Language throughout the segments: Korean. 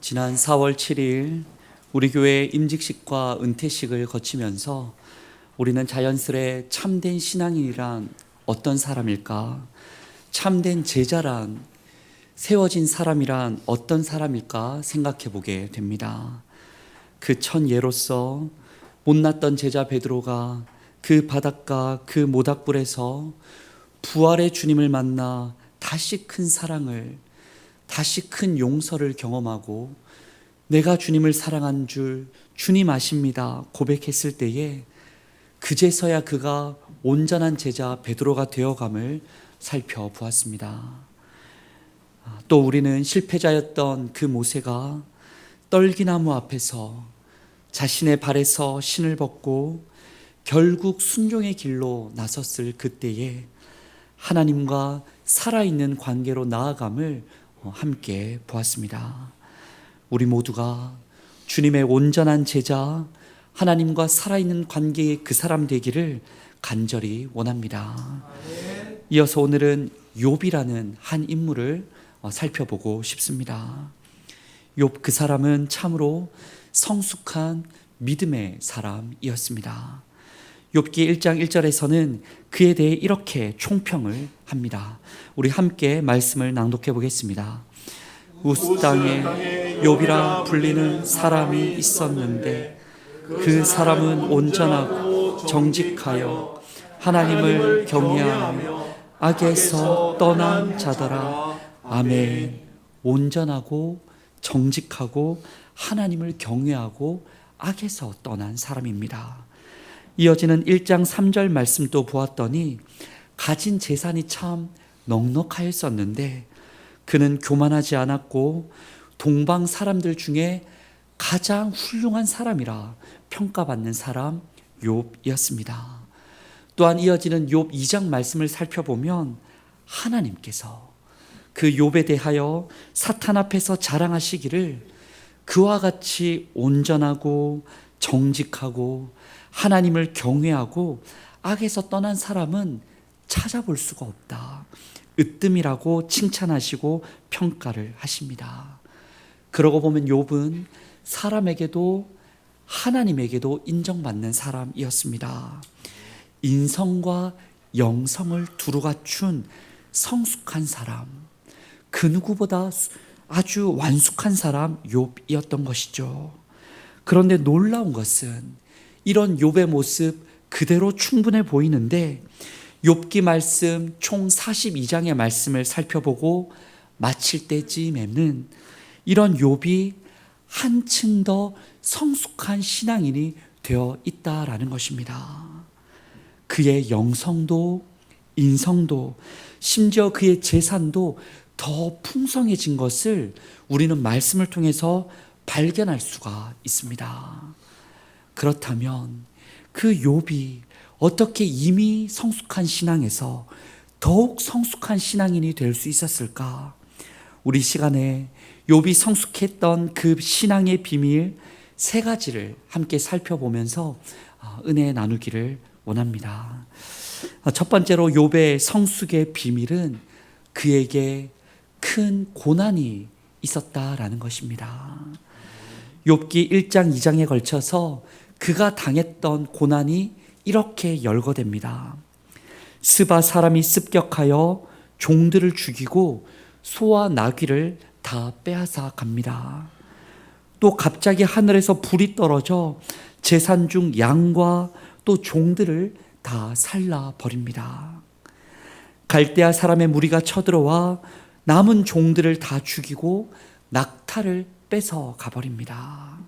지난 4월 7일 우리 교회 임직식과 은퇴식을 거치면서 우리는 자연스레 참된 신앙인이란 어떤 사람일까? 참된 제자란, 세워진 사람이란 어떤 사람일까 생각해 보게 됩니다. 그 첫 예로서 못났던 제자 베드로가 그 바닷가 그 모닥불에서 부활의 주님을 만나 다시 큰 사랑을, 다시 큰 용서를 경험하고 내가 주님을 사랑한 줄 주님 아십니다 고백했을 때에 그제서야 그가 온전한 제자 베드로가 되어감을 살펴보았습니다. 또 우리는 실패자였던 그 모세가 떨기나무 앞에서 자신의 발에서 신을 벗고 결국 순종의 길로 나섰을 그때에 하나님과 살아있는 관계로 나아감을 함께 보았습니다. 우리 모두가 주님의 온전한 제자, 하나님과 살아있는 관계의 그 사람 되기를 간절히 원합니다. 이어서 오늘은 욥이라는 한 인물을 살펴보고 싶습니다. 욥 그 사람은 참으로 성숙한 믿음의 사람이었습니다. 욥기 1장 1절에서는 그에 대해 이렇게 총평을 합니다. 우리 함께 말씀을 낭독해 보겠습니다. 우스 땅에 욥이라 불리는 사람이 있었는데 그 사람은 온전하고 정직하여 하나님을 경외하며 악에서 떠난 자더라. 아멘. 온전하고 정직하고 하나님을 경외하고 악에서 떠난 사람입니다. 이어지는 1장 3절 말씀도 보았더니 가진 재산이 참 넉넉하였었는데 그는 교만하지 않았고 동방 사람들 중에 가장 훌륭한 사람이라 평가받는 사람 욥이었습니다. 또한 이어지는 욥 2장 말씀을 살펴보면 하나님께서 그 욥에 대하여 사탄 앞에서 자랑하시기를 그와 같이 온전하고 정직하고 하나님을 경외하고 악에서 떠난 사람은 찾아볼 수가 없다. 으뜸이라고 칭찬하시고 평가를 하십니다. 그러고 보면 욥은 사람에게도 하나님에게도 인정받는 사람이었습니다. 인성과 영성을 두루 갖춘 성숙한 사람, 그 누구보다 아주 완숙한 사람 욥이었던 것이죠. 그런데 놀라운 것은 이런 욥의 모습 그대로 충분해 보이는데 욥기 말씀 총 42장의 말씀을 살펴보고 마칠 때쯤에는 이런 욥이 한층 더 성숙한 신앙인이 되어 있다라는 것입니다. 그의 영성도 인성도 심지어 그의 재산도 더 풍성해진 것을 우리는 말씀을 통해서 발견할 수가 있습니다. 그렇다면 그 욥이 어떻게 이미 성숙한 신앙에서 더욱 성숙한 신앙인이 될 수 있었을까? 우리 시간에 욥이 성숙했던 그 신앙의 비밀 3가지를 함께 살펴보면서 은혜 나누기를 원합니다. 첫 번째로 욥의 성숙의 비밀은 그에게 큰 고난이 있었다라는 것입니다. 욥기 1장 2장에 걸쳐서 그가 당했던 고난이 이렇게 열거됩니다. 스바 사람이 습격하여 종들을 죽이고 소와 나귀를 다 빼앗아 갑니다. 또 갑자기 하늘에서 불이 떨어져 제산 중 양과 또 종들을 다 살라 버립니다. 갈대아 사람의 무리가 쳐들어와 남은 종들을 다 죽이고 낙타를 뺏어 가버립니다.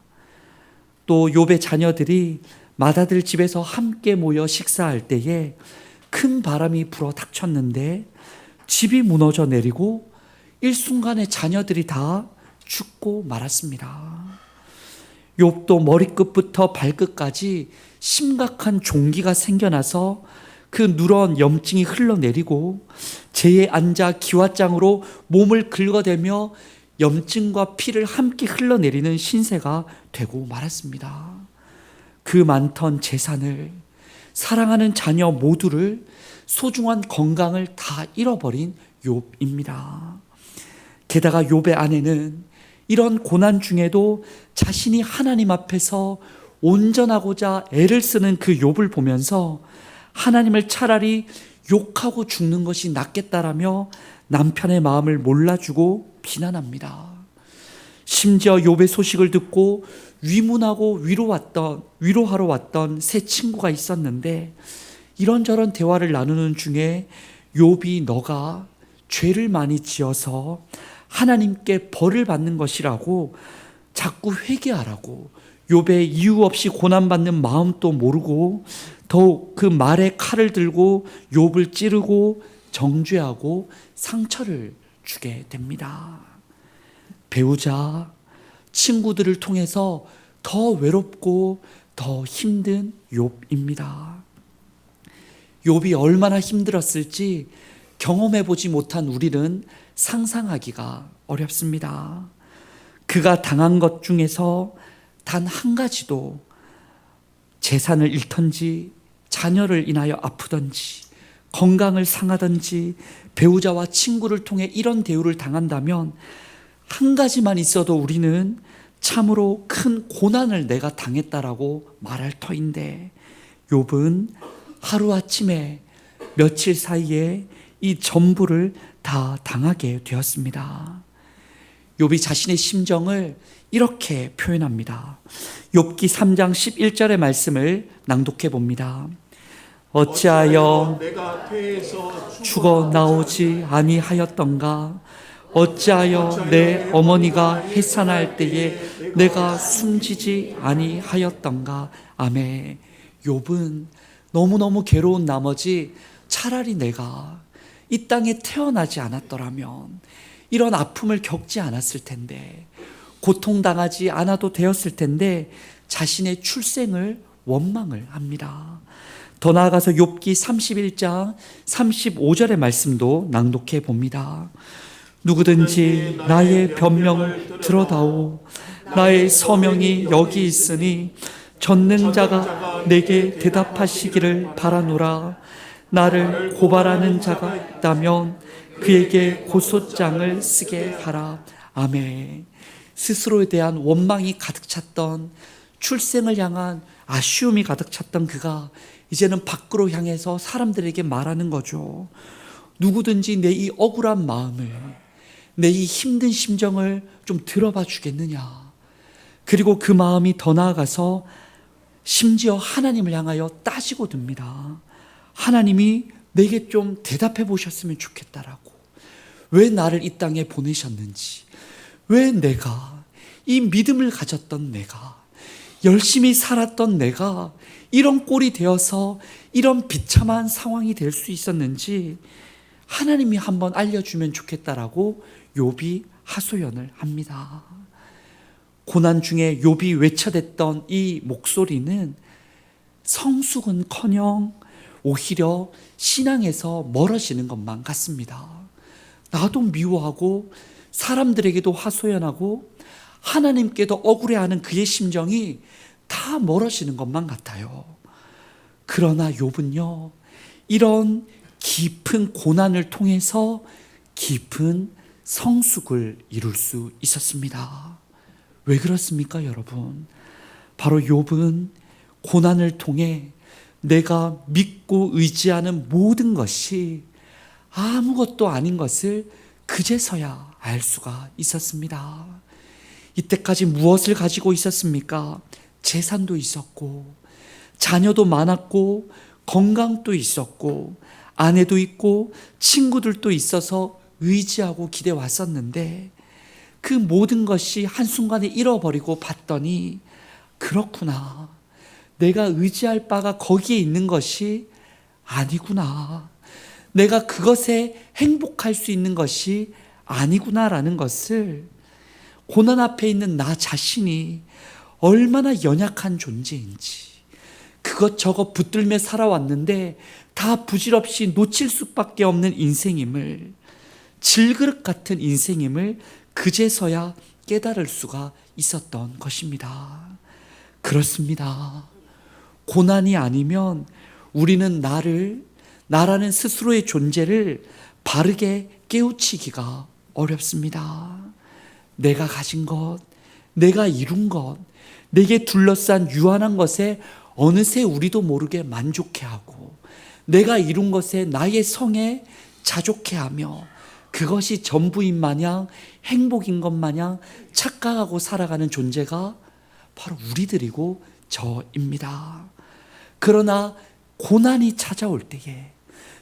또 욥의 자녀들이 맏아들 집에서 함께 모여 식사할 때에 큰 바람이 불어 닥쳤는데 집이 무너져 내리고 일순간에 자녀들이 다 죽고 말았습니다. 욥도 머리끝부터 발끝까지 심각한 종기가 생겨나서 그 누런 염증이 흘러내리고 재에 앉아 기왓장으로 몸을 긁어대며 염증과 피를 함께 흘러내리는 신세가 되고 말았습니다. 그 많던 재산을, 사랑하는 자녀 모두를, 소중한 건강을 다 잃어버린 욥입니다. 게다가 욥의 아내는 이런 고난 중에도 자신이 하나님 앞에서 온전하고자 애를 쓰는 그 욥을 보면서 하나님을 차라리 욕하고 죽는 것이 낫겠다라며 남편의 마음을 몰라주고 비난합니다. 심지어 욥의 소식을 듣고 위문하고 위로하러 왔던 세 친구가 있었는데, 이런저런 대화를 나누는 중에 욥이 너가 죄를 많이 지어서 하나님께 벌을 받는 것이라고 자꾸 회개하라고, 욥의 이유 없이 고난받는 마음도 모르고 더욱 그 말에 칼을 들고 욥을 찌르고 정죄하고 상처를 주게 됩니다. 배우자, 친구들을 통해서 더 외롭고 더 힘든 욥입니다. 욥이 얼마나 힘들었을지 경험해보지 못한 우리는 상상하기가 어렵습니다. 그가 당한 것 중에서 단 한 가지도 재산을 잃던지, 자녀를 인하여 아프던지, 건강을 상하던지, 배우자와 친구를 통해 이런 대우를 당한다면 한 가지만 있어도 우리는 참으로 큰 고난을 내가 당했다라고 말할 터인데, 욥은 하루아침에 며칠 사이에 이 전부를 다 당하게 되었습니다. 욥이 자신의 심정을 이렇게 표현합니다. 욥기 3장 11절의 말씀을 낭독해 봅니다. 어찌하여 내가 태에서 죽어 나오지 아니하였던가? 어찌하여 내 어머니가 해산할 때에 내가 숨지지 아니하였던가? 아멘. 욥은 너무너무 괴로운 나머지 차라리 내가 이 땅에 태어나지 않았더라면 이런 아픔을 겪지 않았을 텐데, 고통당하지 않아도 되었을 텐데 자신의 출생을 원망을 합니다. 더 나아가서 욥기 31장 35절의 말씀도 낭독해 봅니다. 누구든지 나의 변명을 들어다오. 나의 서명이 여기 있으니 전능자가 내게 대답하시기를 바라노라. 나를 고발하는 자가 있다면 그에게 고소장을 쓰게 하라. 아멘. 스스로에 대한 원망이 가득 찼던, 출생을 향한 아쉬움이 가득 찼던 그가 이제는 밖으로 향해서 사람들에게 말하는 거죠. 누구든지 내 이 억울한 마음을, 내 이 힘든 심정을 좀 들어봐 주겠느냐. 그리고 그 마음이 더 나아가서 심지어 하나님을 향하여 따지고 듭니다. 하나님이 내게 좀 대답해 보셨으면 좋겠다라고. 왜 나를 이 땅에 보내셨는지, 왜 내가, 이 믿음을 가졌던 내가, 열심히 살았던 내가 이런 꼴이 되어서 이런 비참한 상황이 될 수 있었는지 하나님이 한번 알려주면 좋겠다라고 욥이 하소연을 합니다. 고난 중에 욥이 외쳐댔던 이 목소리는 성숙은커녕 오히려 신앙에서 멀어지는 것만 같습니다. 나도 미워하고 사람들에게도 하소연하고 하나님께도 억울해하는 그의 심정이 다 멀어지는 것만 같아요. 그러나 욥은요, 이런 깊은 고난을 통해서 깊은 성숙을 이룰 수 있었습니다. 왜 그렇습니까, 여러분? 바로 욥은 고난을 통해 내가 믿고 의지하는 모든 것이 아무것도 아닌 것을 그제서야 알 수가 있었습니다. 이때까지 무엇을 가지고 있었습니까? 재산도 있었고, 자녀도 많았고, 건강도 있었고, 아내도 있고, 친구들도 있어서 의지하고 기대 왔었는데, 그 모든 것이 한순간에 잃어버리고 봤더니, 그렇구나. 내가 의지할 바가 거기에 있는 것이 아니구나. 내가 그것에 행복할 수 있는 것이 아니구나라는 것을, 고난 앞에 있는 나 자신이 얼마나 연약한 존재인지, 그것저것 붙들며 살아왔는데 다 부질없이 놓칠 수밖에 없는 인생임을, 질그릇 같은 인생임을 그제서야 깨달을 수가 있었던 것입니다. 그렇습니다. 고난이 아니면 우리는 나라는 스스로의 존재를 바르게 깨우치기가 어렵습니다. 내가 가진 것, 내가 이룬 것, 내게 둘러싼 유한한 것에 어느새 우리도 모르게 만족해하고 내가 이룬 것에 나의 성에 자족해하며 그것이 전부인 마냥 행복인 것 마냥 착각하고 살아가는 존재가 바로 우리들이고 저입니다. 그러나 고난이 찾아올 때에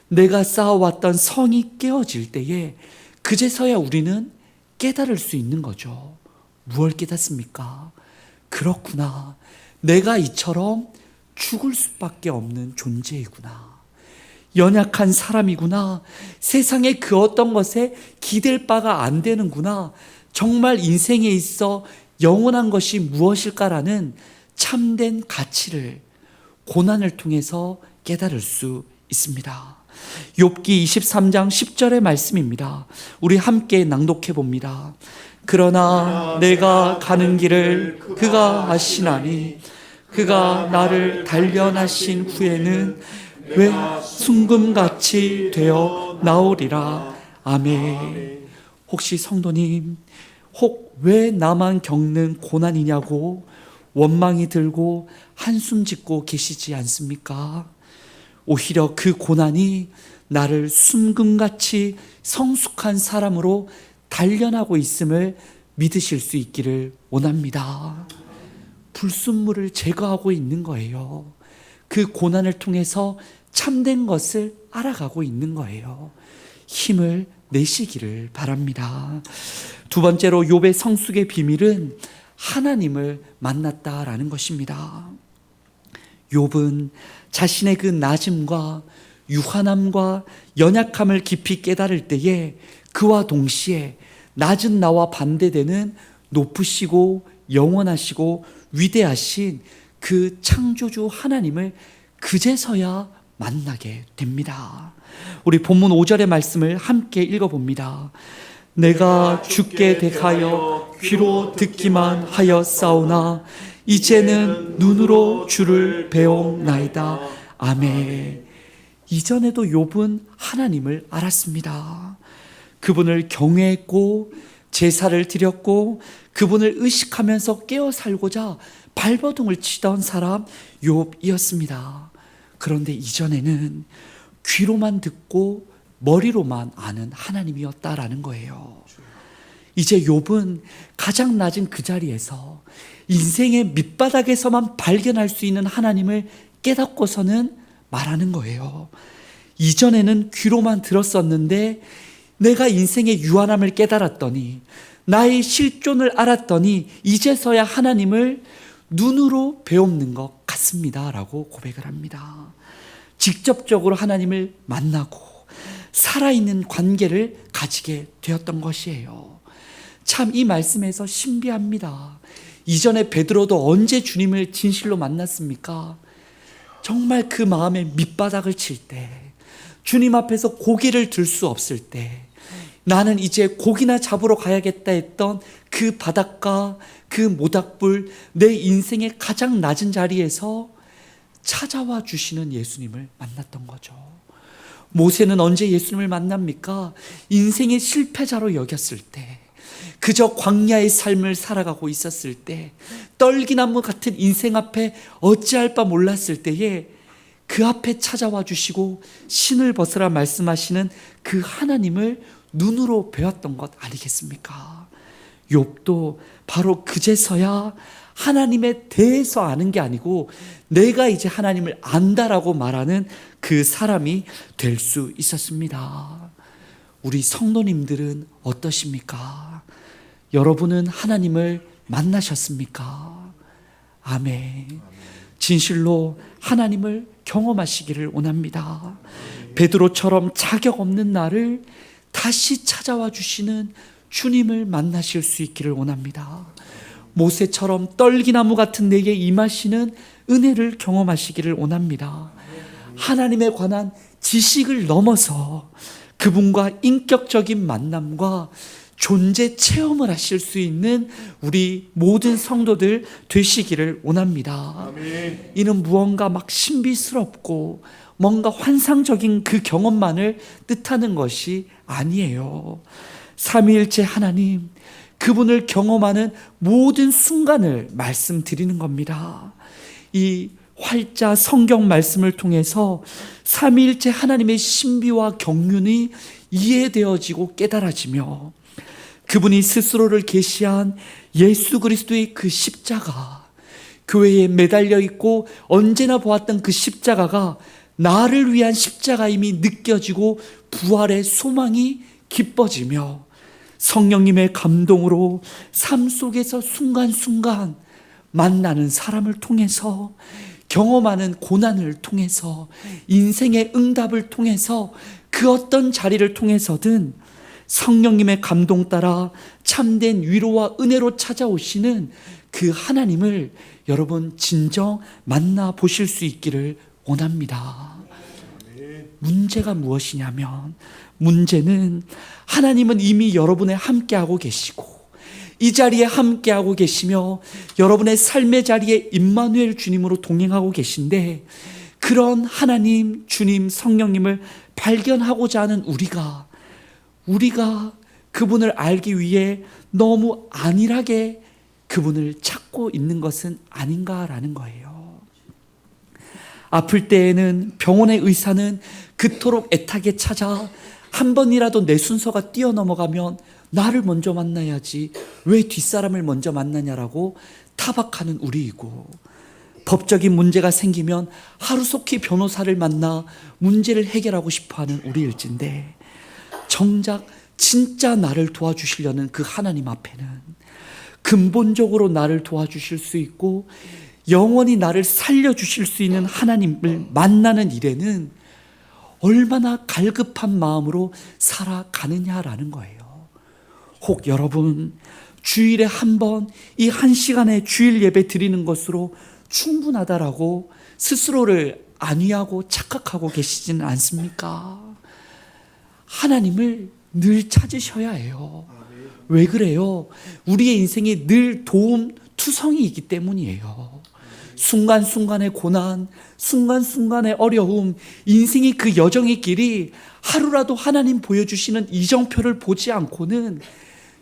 내가 쌓아왔던 성이 깨어질 때에 그제서야 우리는 깨달을 수 있는 거죠. 무엇을 깨닫습니까? 그렇구나. 내가 이처럼 죽을 수밖에 없는 존재이구나. 연약한 사람이구나. 세상에 그 어떤 것에 기댈 바가 안 되는구나. 정말 인생에 있어 영원한 것이 무엇일까라는 참된 가치를 고난을 통해서 깨달을 수 있습니다. 욥기 23장 10절의 말씀입니다. 우리 함께 낭독해 봅니다. 그러나 내가 가는 길을 그가 아시나니 그가 나를 단련하신 후에는 왜 순금같이 되어 나오리라. 아멘. 혹시 성도님, 혹 왜 나만 겪는 고난이냐고 원망이 들고 한숨 짓고 계시지 않습니까? 오히려 그 고난이 나를 순금같이 성숙한 사람으로 단련하고 있음을 믿으실 수 있기를 원합니다. 불순물을 제거하고 있는 거예요. 그 고난을 통해서 참된 것을 알아가고 있는 거예요. 힘을 내시기를 바랍니다. 두 번째로 욥의 성숙의 비밀은 하나님을 만났다라는 것입니다. 욥은 자신의 그 낮음과 유한함과 연약함을 깊이 깨달을 때에 그와 동시에 낮은 나와 반대되는 높으시고 영원하시고 위대하신 그 창조주 하나님을 그제서야 만나게 됩니다. 우리 본문 5절의 말씀을 함께 읽어봅니다. 내가 주께 대하여 귀로 듣기만 하였사오나 이제는 눈으로 주를 배움나이다. 아멘. 이전에도 욥은 하나님을 알았습니다. 그분을 경외했고 제사를 드렸고 그분을 의식하면서 깨어 살고자 발버둥을 치던 사람 욥이었습니다. 그런데 이전에는 귀로만 듣고 머리로만 아는 하나님이었다라는 거예요. 이제 욥은 가장 낮은 그 자리에서 인생의 밑바닥에서만 발견할 수 있는 하나님을 깨닫고서는 말하는 거예요. 이전에는 귀로만 들었었는데 내가 인생의 유한함을 깨달았더니 나의 실존을 알았더니 이제서야 하나님을 눈으로 배우는 것 같습니다 라고 고백을 합니다. 직접적으로 하나님을 만나고 살아있는 관계를 가지게 되었던 것이에요. 참 이 말씀에서 신비합니다. 이전에 베드로도 언제 주님을 진실로 만났습니까? 정말 그 마음의 밑바닥을 칠 때, 주님 앞에서 고개를 들 수 없을 때, 나는 이제 고기나 잡으러 가야겠다 했던 그 바닷가, 그 모닥불, 내 인생의 가장 낮은 자리에서 찾아와 주시는 예수님을 만났던 거죠. 모세는 언제 예수님을 만납니까? 인생의 실패자로 여겼을 때, 그저 광야의 삶을 살아가고 있었을 때, 떨기나무 같은 인생 앞에 어찌할 바 몰랐을 때에 그 앞에 찾아와 주시고 신을 벗으라 말씀하시는 그 하나님을 눈으로 배웠던 것 아니겠습니까? 욥도 바로 그제서야 하나님에 대해서 아는 게 아니고 내가 이제 하나님을 안다라고 말하는 그 사람이 될 수 있었습니다. 우리 성도님들은 어떠십니까? 여러분은 하나님을 만나셨습니까? 아멘. 진실로 하나님을 경험하시기를 원합니다. 베드로처럼 자격 없는 나를 다시 찾아와 주시는 주님을 만나실 수 있기를 원합니다. 모세처럼 떨기나무 같은 내게 임하시는 은혜를 경험하시기를 원합니다. 하나님에 관한 지식을 넘어서 그분과 인격적인 만남과 존재 체험을 하실 수 있는 우리 모든 성도들 되시기를 원합니다. 아멘. 이는 무언가 막 신비스럽고 뭔가 환상적인 그 경험만을 뜻하는 것이 아니에요. 삼위일체 하나님, 그분을 경험하는 모든 순간을 말씀드리는 겁니다. 이 활자 성경 말씀을 통해서 삼위일체 하나님의 신비와 경륜이 이해되어지고 깨달아지며 그분이 스스로를 계시한 예수 그리스도의 그 십자가, 교회에 매달려 있고 언제나 보았던 그 십자가가 나를 위한 십자가임이 느껴지고 부활의 소망이 기뻐지며 성령님의 감동으로 삶 속에서 순간순간 만나는 사람을 통해서, 경험하는 고난을 통해서, 인생의 응답을 통해서, 그 어떤 자리를 통해서든 성령님의 감동 따라 참된 위로와 은혜로 찾아오시는 그 하나님을 여러분 진정 만나보실 수 있기를 원합니다. 문제가 무엇이냐면, 문제는 하나님은 이미 여러분의 함께하고 계시고 이 자리에 함께하고 계시며 여러분의 삶의 자리에 임마누엘 주님으로 동행하고 계신데, 그런 하나님, 주님, 성령님을 발견하고자 하는 우리가 그분을 알기 위해 너무 안일하게 그분을 찾고 있는 것은 아닌가라는 거예요. 아플 때에는 병원의 의사는 그토록 애타게 찾아 한 번이라도 내 순서가 뛰어넘어가면 나를 먼저 만나야지 왜 뒷사람을 먼저 만나냐라고 타박하는 우리이고, 법적인 문제가 생기면 하루속히 변호사를 만나 문제를 해결하고 싶어하는 우리일진데, 정작 진짜 나를 도와주시려는 그 하나님 앞에는, 근본적으로 나를 도와주실 수 있고 영원히 나를 살려주실 수 있는 하나님을 만나는 일에는 얼마나 갈급한 마음으로 살아가느냐라는 거예요. 혹 여러분, 주일에 한 번 이 한 시간에 주일 예배 드리는 것으로 충분하다라고 스스로를 안위하고 착각하고 계시지는 않습니까? 하나님을 늘 찾으셔야 해요. 왜 그래요? 우리의 인생이 늘 도움 투성이이기 때문이에요. 순간순간의 고난, 순간순간의 어려움, 인생이 그 여정의 길이 하루라도 하나님 보여주시는 이정표를 보지 않고는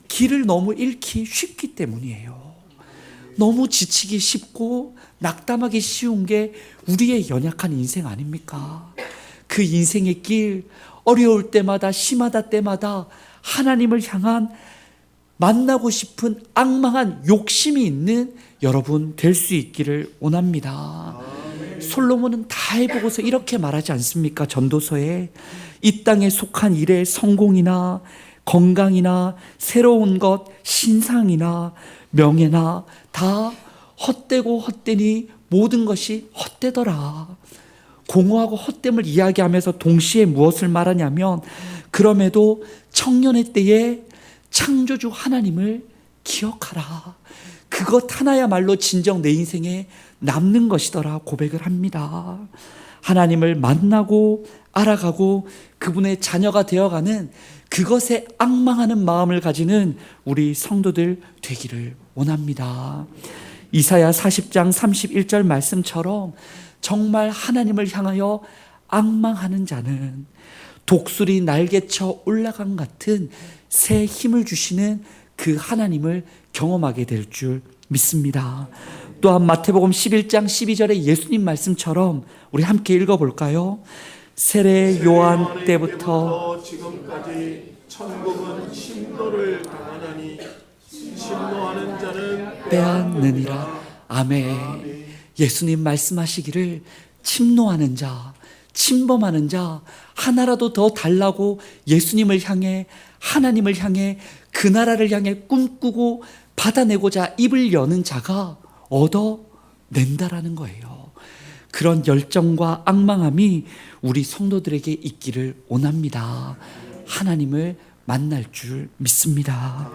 길을 너무 잃기 쉽기 때문이에요. 너무 지치기 쉽고 낙담하기 쉬운 게 우리의 연약한 인생 아닙니까? 그 인생의 길, 어려울 때마다, 심하다 때마다 하나님을 향한 만나고 싶은 악망한 욕심이 있는 여러분 될 수 있기를 원합니다. 솔로몬은 다 해보고서 이렇게 말하지 않습니까? 전도서에 이 땅에 속한 일의 성공이나 건강이나 새로운 것, 신상이나 명예나 다 헛되고 헛되니 모든 것이 헛되더라. 공허하고 헛됨을 이야기하면서 동시에 무엇을 말하냐면, 그럼에도 청년의 때에 창조주 하나님을 기억하라. 그것 하나야말로 진정 내 인생에 남는 것이더라 고백을 합니다. 하나님을 만나고 알아가고 그분의 자녀가 되어가는 그것에 앙망하는 마음을 가지는 우리 성도들 되기를 원합니다. 이사야 40장 31절 말씀처럼 정말 하나님을 향하여 앙망하는 자는 독수리 날개쳐 올라간 같은 새 힘을 주시는 그 하나님을 경험하게 될 줄 믿습니다. 또한 마태복음 11장 12절의 예수님 말씀처럼 우리 함께 읽어볼까요? 세례 요한 때부터 지금까지 천국은 심노를 당하나니 심노하는 자는 빼앗느니라. 아멘. 예수님 말씀하시기를 침노하는 자, 침범하는 자, 하나라도 더 달라고 예수님을 향해, 하나님을 향해, 그 나라를 향해 꿈꾸고 받아내고자 입을 여는 자가 얻어낸다라는 거예요. 그런 열정과 앙망함이 우리 성도들에게 있기를 원합니다. 하나님을 만날 줄 믿습니다.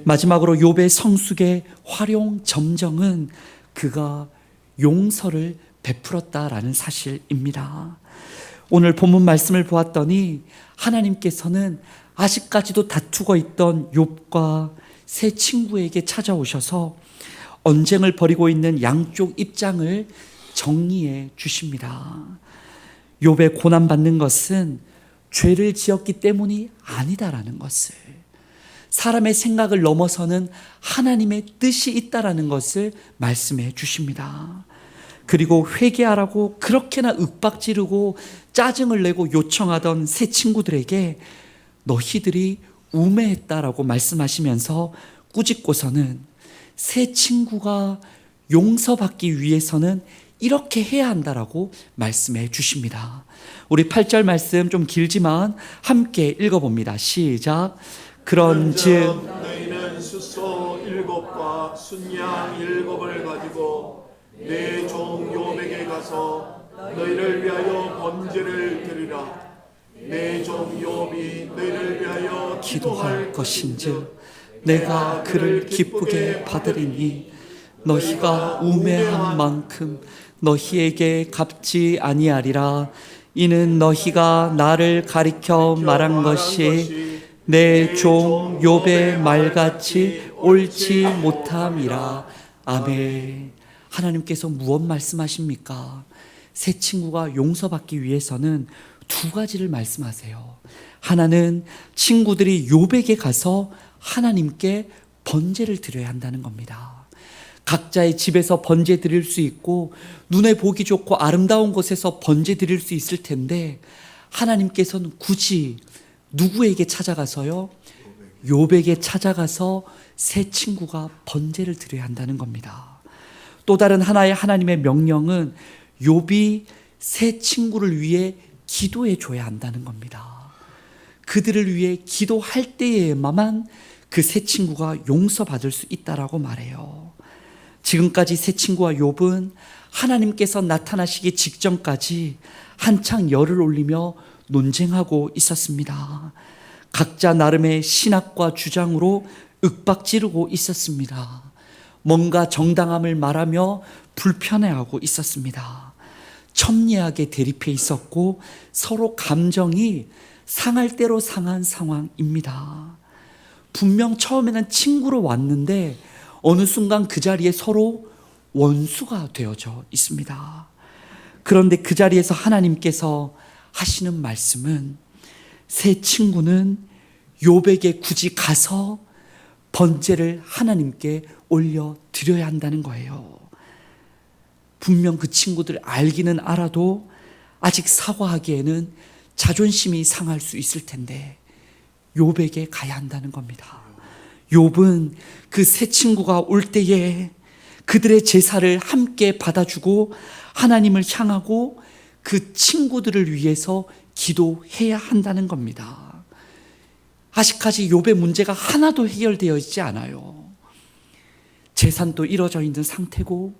마지막으로 욥의 성숙의 활용 점정은 그가 용서를 베풀었다라는 사실입니다. 오늘 본문 말씀을 보았더니 하나님께서는 아직까지도 다투고 있던 욥과 세 친구에게 찾아오셔서 언쟁을 벌이고 있는 양쪽 입장을 정리해 주십니다. 욥의 고난받는 것은 죄를 지었기 때문이 아니다라는 것을, 사람의 생각을 넘어서는 하나님의 뜻이 있다라는 것을 말씀해 주십니다. 그리고 회개하라고 그렇게나 윽박지르고 짜증을 내고 요청하던 세 친구들에게 너희들이 우매했다라고 말씀하시면서 꾸짖고서는 세 친구가 용서받기 위해서는 이렇게 해야 한다라고 말씀해 주십니다. 우리 8절 말씀 좀 길지만 함께 읽어봅니다. 시작. 그런즉 너희는 숫소 7과 순양 7을 가지고 내 종 욥에게 가서 너희를 위하여 번제를 드리라. 내 종 욥이 너희를 위하여 기도할 것인즉 내가 그를 기쁘게 받으리니 너희가 우매한 만큼 너희에게 갚지 아니하리라. 이는 너희가 나를 가리켜 말한 것이 내 종 욥의 말같이 옳지 못함이라. 아멘. 하나님께서 무엇 말씀하십니까? 세 친구가 용서받기 위해서는 두 가지를 말씀하세요. 하나는 친구들이 욥에게 가서 하나님께 번제를 드려야 한다는 겁니다. 각자의 집에서 번제 드릴 수 있고 눈에 보기 좋고 아름다운 곳에서 번제 드릴 수 있을 텐데 하나님께서는 굳이 누구에게 찾아가서요? 욥에게 찾아가서 세 친구가 번제를 드려야 한다는 겁니다. 또 다른 하나의 하나님의 명령은 욥이 세 친구를 위해 기도해 줘야 한다는 겁니다. 그들을 위해 기도할 때에만 그 세 친구가 용서받을 수 있다라고 말해요. 지금까지 세 친구와 욥은 하나님께서 나타나시기 직전까지 한창 열을 올리며 논쟁하고 있었습니다. 각자 나름의 신학과 주장으로 윽박지르고 있었습니다. 뭔가 정당함을 말하며 불편해하고 있었습니다. 첨예하게 대립해 있었고 서로 감정이 상할 대로 상한 상황입니다. 분명 처음에는 친구로 왔는데 어느 순간 그 자리에 서로 원수가 되어져 있습니다. 그런데 그 자리에서 하나님께서 하시는 말씀은 세 친구는 욥에게 굳이 가서 번제를 하나님께 올려 드려야 한다는 거예요. 분명 그 친구들 알기는 알아도 아직 사과하기에는 자존심이 상할 수 있을 텐데 욥에게 가야 한다는 겁니다. 욥은 그 세 친구가 올 때에 그들의 제사를 함께 받아주고 하나님을 향하고 그 친구들을 위해서 기도해야 한다는 겁니다. 아직까지 욥의 문제가 하나도 해결되어 있지 않아요. 재산도 이뤄져 있는 상태고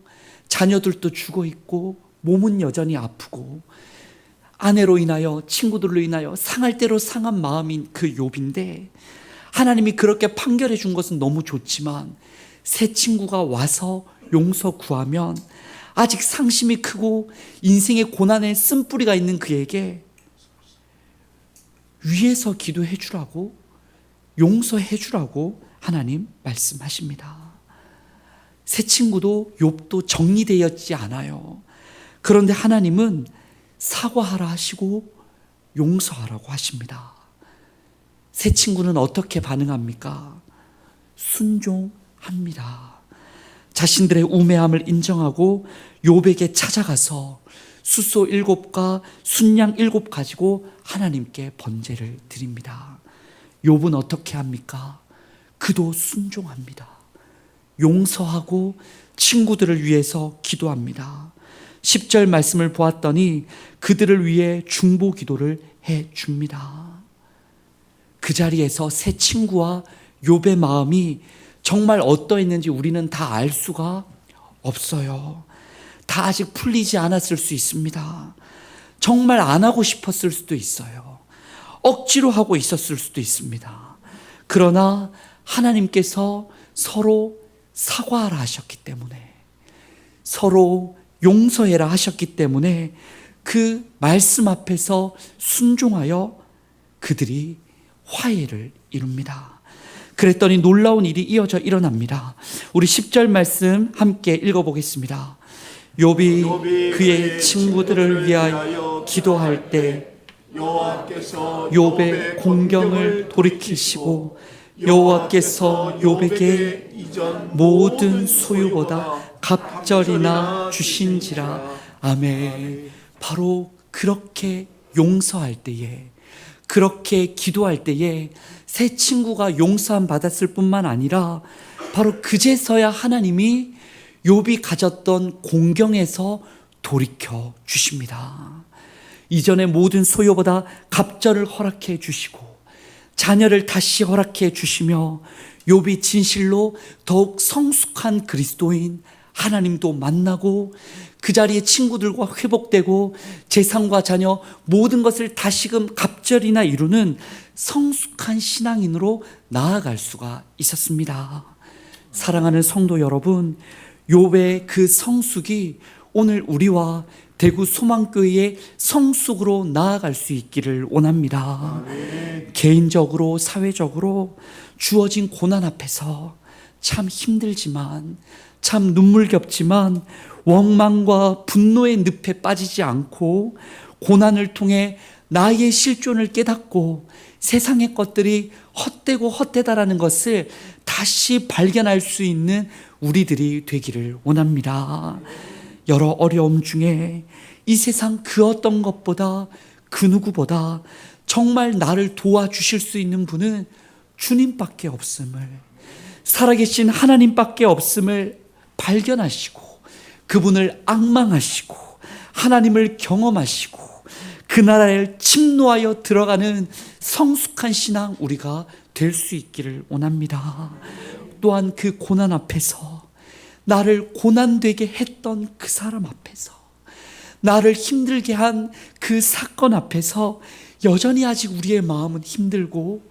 자녀들도 죽어 있고 몸은 여전히 아프고 아내로 인하여 친구들로 인하여 상할 대로 상한 마음인 그 욥인데 하나님이 그렇게 판결해 준 것은 너무 좋지만 새 친구가 와서 용서 구하면 아직 상심이 크고 인생의 고난에 쓴뿌리가 있는 그에게 위에서 기도해 주라고 용서해 주라고 하나님 말씀하십니다. 새 친구도 욥도 정리되었지 않아요. 그런데 하나님은 사과하라 하시고 용서하라고 하십니다. 새 친구는 어떻게 반응합니까? 순종합니다. 자신들의 우매함을 인정하고 욥에게 찾아가서 숫소 7과 순양 7 가지고 하나님께 번제를 드립니다. 욥은 어떻게 합니까? 그도 순종합니다. 용서하고 친구들을 위해서 기도합니다. 10절 말씀을 보았더니 그들을 위해 중보 기도를 해 줍니다. 그 자리에서 새 친구와 욥의 마음이 정말 어떠했는지 우리는 다 알 수가 없어요. 다 아직 풀리지 않았을 수 있습니다. 정말 안 하고 싶었을 수도 있어요. 억지로 하고 있었을 수도 있습니다. 그러나 하나님께서 서로 사과하라 하셨기 때문에, 서로 용서해라 하셨기 때문에 그 말씀 앞에서 순종하여 그들이 화해를 이룹니다. 그랬더니 놀라운 일이 이어져 일어납니다. 우리 10절 말씀 함께 읽어보겠습니다. 욥이 그의 친구들을 위하여 기도할 때 욥의 공경을 돌이키시고 여호와께서 욥에게 모든 소유보다 갑절이나 주신지라. 아멘. 바로 그렇게 용서할 때에, 그렇게 기도할 때에 새 친구가 용서함 받았을 뿐만 아니라 바로 그제서야 하나님이 욥이 가졌던 공경에서 돌이켜 주십니다. 이전의 모든 소유보다 갑절을 허락해 주시고 자녀를 다시 허락해 주시며 욥이 진실로 더욱 성숙한 그리스도인 하나님도 만나고 그 자리에 친구들과 회복되고 재산과 자녀 모든 것을 다시금 갑절이나 이루는 성숙한 신앙인으로 나아갈 수가 있었습니다. 사랑하는 성도 여러분, 욥의 그 성숙이 오늘 우리와 대구 소망교회의 성숙으로 나아갈 수 있기를 원합니다. 개인적으로 사회적으로 주어진 고난 앞에서 참 힘들지만, 참 눈물겹지만 원망과 분노의 늪에 빠지지 않고 고난을 통해 나의 실존을 깨닫고 세상의 것들이 헛되고 헛되다라는 것을 다시 발견할 수 있는 우리들이 되기를 원합니다. 여러 어려움 중에 이 세상 그 어떤 것보다 그 누구보다 정말 나를 도와주실 수 있는 분은 주님밖에 없음을, 살아계신 하나님밖에 없음을 발견하시고 그분을 앙망하시고 하나님을 경험하시고 그 나라를 침노하여 들어가는 성숙한 신앙 우리가 될 수 있기를 원합니다. 또한 그 고난 앞에서, 나를 고난되게 했던 그 사람 앞에서, 나를 힘들게 한 그 사건 앞에서 여전히 아직 우리의 마음은 힘들고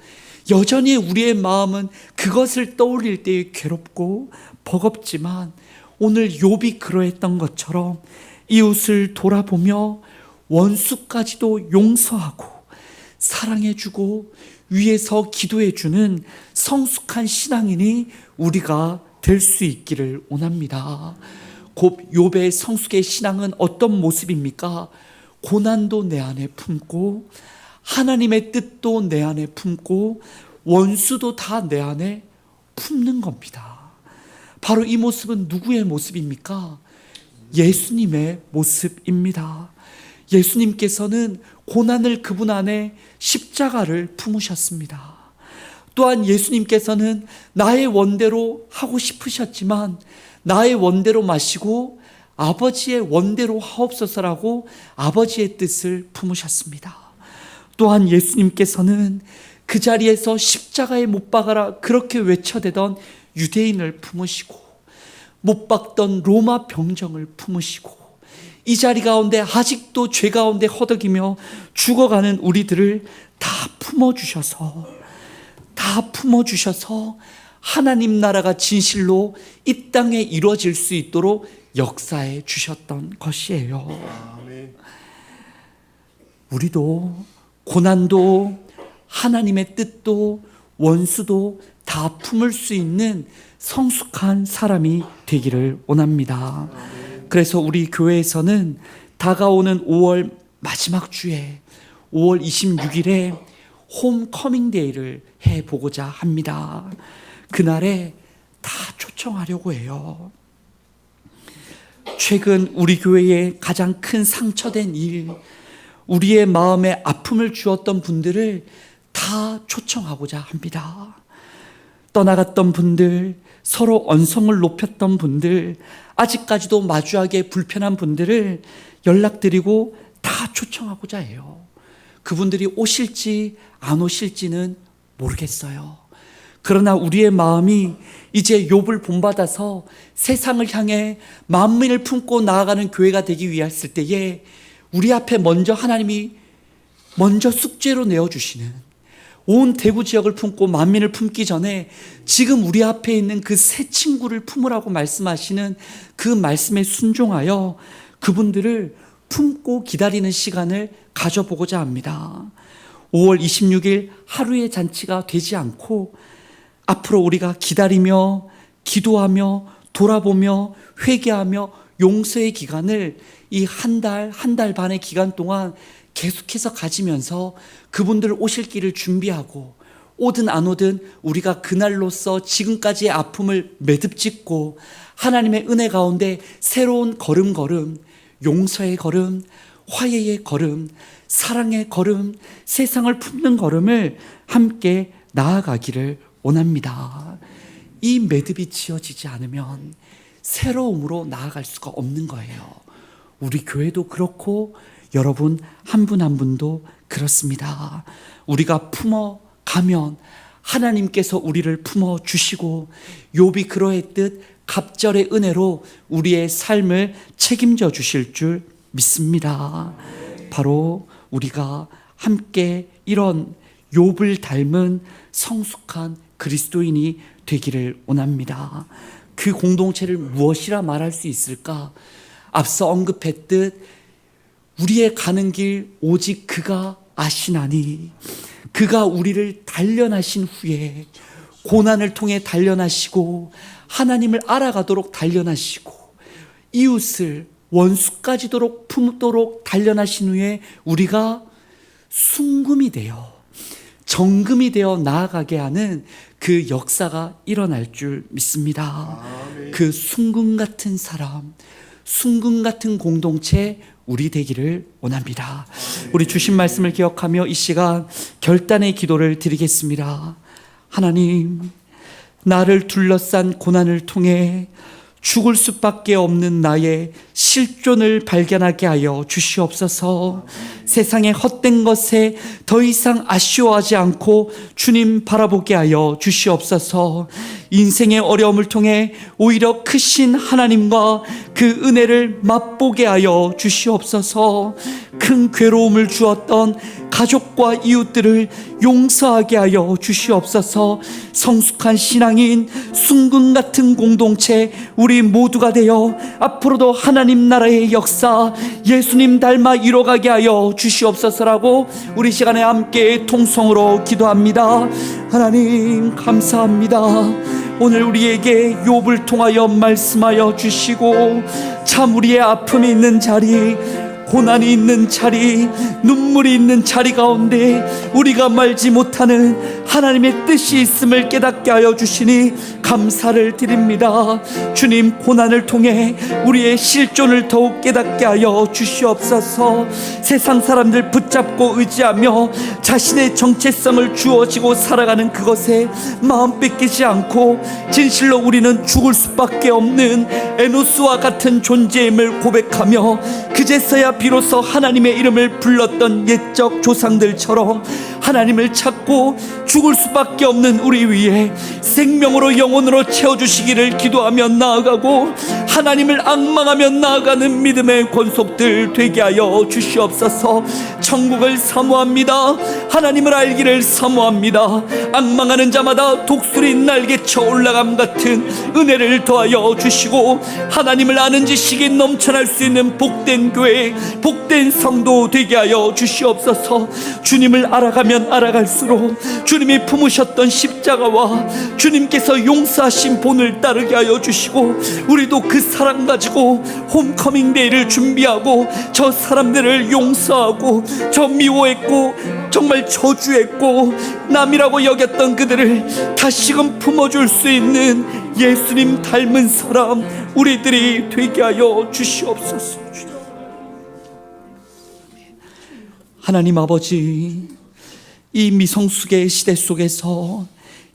여전히 우리의 마음은 그것을 떠올릴 때에 괴롭고 버겁지만 오늘 욥이 그러했던 것처럼 이웃을 돌아보며 원수까지도 용서하고 사랑해주고 위에서 기도해주는 성숙한 신앙인이 우리가 될 수 있기를 원합니다. 곧 욥의 성숙의 신앙은 어떤 모습입니까? 고난도 내 안에 품고 하나님의 뜻도 내 안에 품고 원수도 다 내 안에 품는 겁니다. 바로 이 모습은 누구의 모습입니까? 예수님의 모습입니다. 예수님께서는 고난을 그분 안에 십자가를 품으셨습니다. 또한 예수님께서는 나의 원대로 하고 싶으셨지만 나의 원대로 마시고 아버지의 원대로 하옵소서라고 아버지의 뜻을 품으셨습니다. 또한 예수님께서는 그 자리에서 십자가에 못 박아라 그렇게 외쳐대던 유대인을 품으시고 못 박던 로마 병정을 품으시고 이 자리 가운데 아직도 죄 가운데 허덕이며 죽어가는 우리들을 다 품어주셔서 하나님 나라가 진실로 이 땅에 이루어질 수 있도록 역사해 주셨던 것이에요. 아멘. 우리도 고난도 하나님의 뜻도 원수도 다 품을 수 있는 성숙한 사람이 되기를 원합니다. 그래서 우리 교회에서는 다가오는 5월 마지막 주에 5월 26일에 홈커밍 데이를 해보고자 합니다. 그날에 다 초청하려고 해요. 최근 우리 교회에 가장 큰 상처된 일, 우리의 마음에 아픔을 주었던 분들을 다 초청하고자 합니다. 떠나갔던 분들, 서로 언성을 높였던 분들, 아직까지도 마주하기에 불편한 분들을 연락드리고 다 초청하고자 해요. 그분들이 오실지 안 오실지는 모르겠어요. 그러나 우리의 마음이 이제 욥을 본받아서 세상을 향해 만민을 품고 나아가는 교회가 되기 위했을 때에 우리 앞에 먼저 하나님이 먼저 숙제로 내어주시는 온 대구 지역을 품고 만민을 품기 전에 지금 우리 앞에 있는 그 새 친구를 품으라고 말씀하시는 그 말씀에 순종하여 그분들을 품고 기다리는 시간을 가져보고자 합니다. 5월 26일 하루의 잔치가 되지 않고 앞으로 우리가 기다리며 기도하며 돌아보며 회개하며 용서의 기간을 이 한 달 반의 기간 동안 계속해서 가지면서 그분들 오실 길을 준비하고 오든 안 오든 우리가 그날로써 지금까지의 아픔을 매듭짓고 하나님의 은혜 가운데 새로운 걸음, 용서의 걸음, 화해의 걸음, 사랑의 걸음, 세상을 품는 걸음을 함께 나아가기를 원합니다. 이 매듭이 지어지지 않으면 새로움으로 나아갈 수가 없는 거예요. 우리 교회도 그렇고 여러분 한 분 한 분도 그렇습니다. 우리가 품어가면 하나님께서 우리를 품어주시고 욥이 그러했듯 갑절의 은혜로 우리의 삶을 책임져 주실 줄 믿습니다. 바로 우리가 함께 이런 욥을 닮은 성숙한 그리스도인이 되기를 원합니다. 그 공동체를 무엇이라 말할 수 있을까? 앞서 언급했듯 우리의 가는 길 오직 그가 아시나니, 그가 우리를 단련하신 후에 고난을 통해 단련하시고 하나님을 알아가도록 단련하시고 이웃을 원수까지도록 품도록 단련하신 후에 우리가 순금이 되어 정금이 되어 나아가게 하는 그 역사가 일어날 줄 믿습니다. 그 순금 같은 사람, 순금 같은 공동체 우리 되기를 원합니다. 우리 주신 말씀을 기억하며 이 시간 결단의 기도를 드리겠습니다. 하나님, 나를 둘러싼 고난을 통해 죽을 수밖에 없는 나의 실존을 발견하게 하여 주시옵소서. 세상의 헛된 것에 더 이상 아쉬워하지 않고 주님 바라보게 하여 주시옵소서. 인생의 어려움을 통해 오히려 크신 하나님과 그 은혜를 맛보게 하여 주시옵소서. 큰 괴로움을 주었던 가족과 이웃들을 용서하게 하여 주시옵소서. 성숙한 신앙인 순금 같은 공동체 우리 모두가 되어 앞으로도 하나님 나라의 역사 예수님 닮아 이뤄가게 하여 주시옵소서라고 우리 시간에 함께 통성으로 기도합니다. 하나님 감사합니다. 오늘 우리에게 욥을 통하여 말씀하여 주시고 참 우리의 아픔이 있는 자리, 고난이 있는 자리, 눈물이 있는 자리 가운데 우리가 말지 못하는 하나님의 뜻이 있음을 깨닫게 하여 주시니 감사를 드립니다. 주님, 고난을 통해 우리의 실존을 더욱 깨닫게 하여 주시옵소서. 세상 사람들 붙잡고 의지하며 자신의 정체성을 주어지고 살아가는 그것에 마음 뺏기지 않고 진실로 우리는 죽을 수밖에 없는 에노스와 같은 존재임을 고백하며 그제서야 비로소 하나님의 이름을 불렀던 옛적 조상들처럼 하나님을 찾고 죽을 수밖에 없는 우리 위에 생명으로 영혼으로 채워주시기를 기도하며 나아가고 하나님을 앙망하며 나아가는 믿음의 권속들 되게 하여 주시옵소서. 천국을 사모합니다. 하나님을 알기를 사모합니다. 앙망하는 자마다 독수리 날개쳐 올라감 같은 은혜를 더하여 주시고 하나님을 아는 지식이 넘쳐날 수 있는 복된 교회, 복된 성도 되게 하여 주시옵소서. 주님을 알아가면 알아갈수록 주님이 품으셨던 십자가와 주님께서 용서하신 본을 따르게 하여 주시고 우리도 그 사랑 가지고 홈커밍 데이를 준비하고 저 사람들을 용서하고 저 미워했고 정말 저주했고 남이라고 여겼던 그들을 다시금 품어줄 수 있는 예수님 닮은 사람 우리들이 되게 하여 주시옵소서. 하나님 아버지, 이 미성숙의 시대 속에서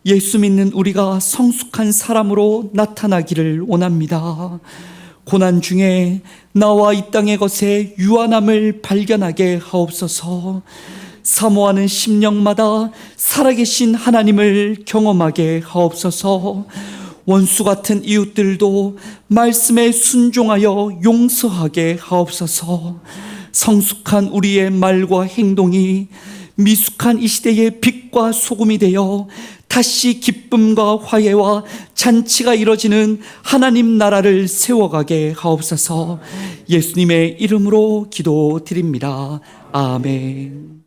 예수 믿는 우리가 성숙한 사람으로 나타나기를 원합니다. 고난 중에 나와 이 땅의 것에 유한함을 발견하게 하옵소서. 사모하는 심령마다 살아계신 하나님을 경험하게 하옵소서. 원수 같은 이웃들도 말씀에 순종하여 용서하게 하옵소서. 성숙한 우리의 말과 행동이 미숙한 이 시대의 빛과 소금이 되어 다시 기쁨과 화해와 잔치가 이뤄지는 하나님 나라를 세워가게 하옵소서. 예수님의 이름으로 기도드립니다. 아멘.